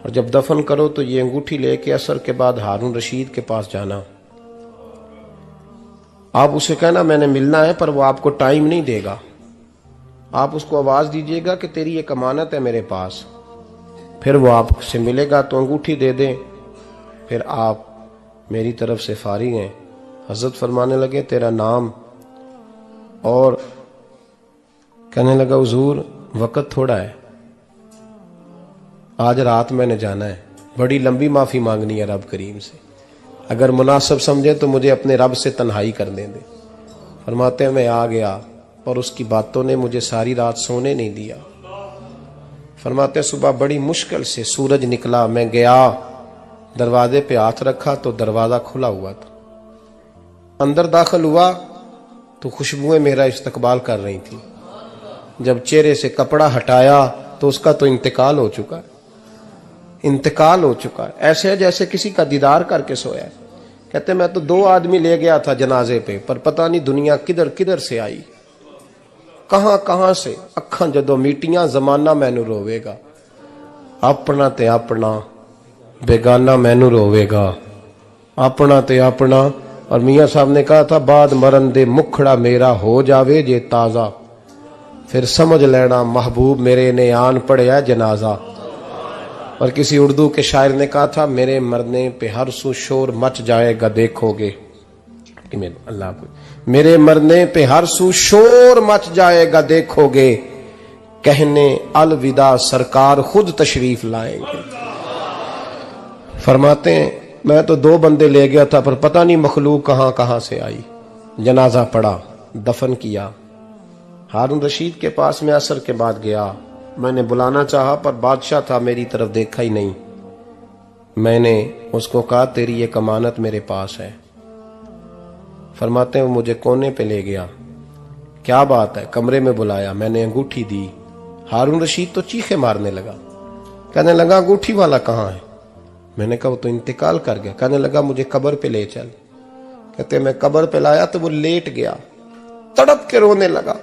اور جب دفن کرو تو یہ انگوٹھی لے کے عصر کے بعد ہارون رشید کے پاس جانا. آپ اسے کہنا میں نے ملنا ہے, پر وہ آپ کو ٹائم نہیں دے گا. آپ اس کو آواز دیجئے گا کہ تیری ایک امانت ہے میرے پاس, پھر وہ آپ سے ملے گا تو انگوٹھی دے دیں, پھر آپ میری طرف سے فارغ ہیں. حضرت فرمانے لگے تیرا نام, اور کہنے لگا حضور وقت تھوڑا ہے, آج رات میں نے جانا ہے, بڑی لمبی معافی مانگنی ہے رب کریم سے, اگر مناسب سمجھے تو مجھے اپنے رب سے تنہائی کرنے دے. فرماتے ہیں میں آ گیا اور اس کی باتوں نے مجھے ساری رات سونے نہیں دیا. فرماتے ہیں صبح بڑی مشکل سے سورج نکلا, میں گیا دروازے پہ ہاتھ رکھا تو دروازہ کھلا ہوا تھا. اندر داخل ہوا تو خوشبوئیں میرا استقبال کر رہی تھی. جب چہرے سے کپڑا ہٹایا تو اس کا تو انتقال ہو چکا ہے, انتقال ہو چکا ہے, ایسے ہے جیسے کسی کا دیدار کر کے سویا ہے. کہتے میں تو 2 آدمی لے گیا تھا جنازے پہ, پر پتہ نہیں دنیا کدھر کدھر سے آئی, کہاں کہاں سے. اکھاں جدو میٹیاں زمانہ مینو روے گا, اپنا تے اپنا بیگانہ مینو روے گا, اپنا تے اپنا. اور میاں صاحب نے کہا تھا بعد مرن دے مکھڑا میرا ہو جاوے جے تازہ, پھر سمجھ لینا محبوب میرے نے آن پڑیا جنازہ. اور کسی اردو کے شاعر نے کہا تھا میرے مرنے پہ ہر سو شور مچ جائے گا دیکھو گے, اللہ کو میرے مرنے پہ ہر سو شور مچ جائے گا دیکھو گے, کہنے الوداع سرکار خود تشریف لائیں گے. فرماتے ہیں میں تو 2 بندے لے گیا تھا, پر پتہ نہیں مخلوق کہاں کہاں سے آئی. جنازہ پڑا, دفن کیا. ہارون رشید کے پاس میں عصر کے بعد گیا, میں نے بلانا چاہا پر بادشاہ تھا, میری طرف دیکھا ہی نہیں. میں نے اس کو کہا تیری ایک امانت میرے پاس ہے. فرماتے ہیں وہ مجھے کونے پہ لے گیا, کیا بات ہے, کمرے میں بلایا, میں نے انگوٹھی دی. ہارون رشید تو چیخے مارنے لگا, کہنے لگا انگوٹھی والا کہاں ہے؟ میں نے کہا وہ تو انتقال کر گیا. کہنے لگا مجھے قبر پہ لے چل. کہتے میں قبر پہ لایا تو وہ لیٹ گیا, تڑپ کے رونے لگا.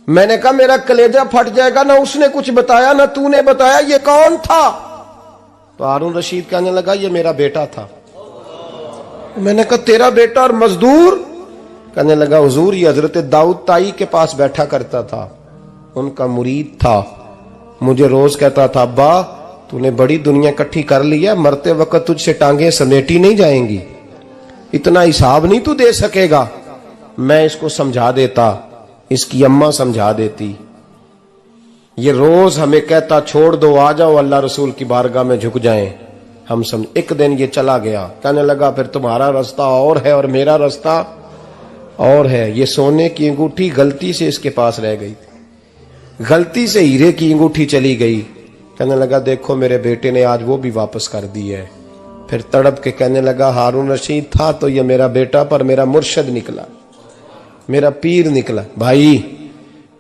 میں نے کہا میرا کلیجہ پھٹ جائے گا, نہ اس نے کچھ بتایا نہ تو نے بتایا, یہ کون تھا؟ تو ہارون رشید کہنے لگا یہ میرا بیٹا تھا. میں نے کہا تیرا بیٹا اور مزدور؟ کہنے لگا حضور یہ حضرت داؤد تائی کے پاس بیٹھا کرتا تھا, ان کا مرید تھا, مجھے روز کہتا تھا ابا تو نے بڑی دنیا کٹھی کر لی ہے, مرتے وقت تجھ سے ٹانگیں سمیٹی نہیں جائیں گی, اتنا حساب نہیں تو دے سکے گا. میں اس کو سمجھا دیتا, اس کی اماں سمجھا دیتی. یہ روز ہمیں کہتا چھوڑ دو آ جاؤ اللہ رسول کی بارگاہ میں جھک جائیں, ہم ایک دن یہ چلا گیا. کہنے لگا پھر تمہارا راستہ اور ہے اور میرا راستہ اور ہے. یہ سونے کی انگوٹھی غلطی سے اس کے پاس رہ گئی تھی, غلطی سے ہیرے کی انگوٹھی چلی گئی. کہنے لگا دیکھو میرے بیٹے نے آج وہ بھی واپس کر دی ہے. پھر تڑپ کے کہنے لگا ہارون رشید تھا تو یہ میرا بیٹا, پر میرا مرشد نکلا, میرا پیر نکلا. بھائی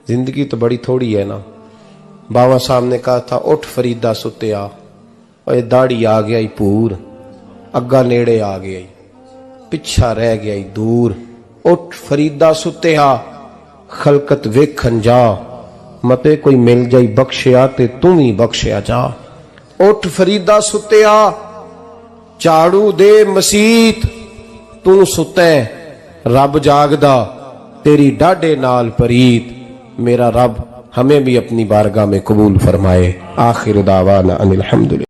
زندگی تو بڑی تھوڑی ہے نا. بابا صاحب نے کہا تھا اٹھ فریدہ ستیا, اور یہ داڑھی آ گیا ہی پور, اگا نیڑے آ گیا ہی, پچھا رہ گیا ہی دور. اٹھ فریدہ ستیا خلقت ویکھن جا, متے کوئی مل جائی بخشیا تے تم ہی بخشیا جا. اٹھ فریدہ ستیا چاڑو دے مسیت, تو ستیں رب جاگدا تیری ڈاڈے نال پریت. میرا رب ہمیں بھی اپنی بارگاہ میں قبول فرمائے. آخر دعوانا ان الحمدللہ.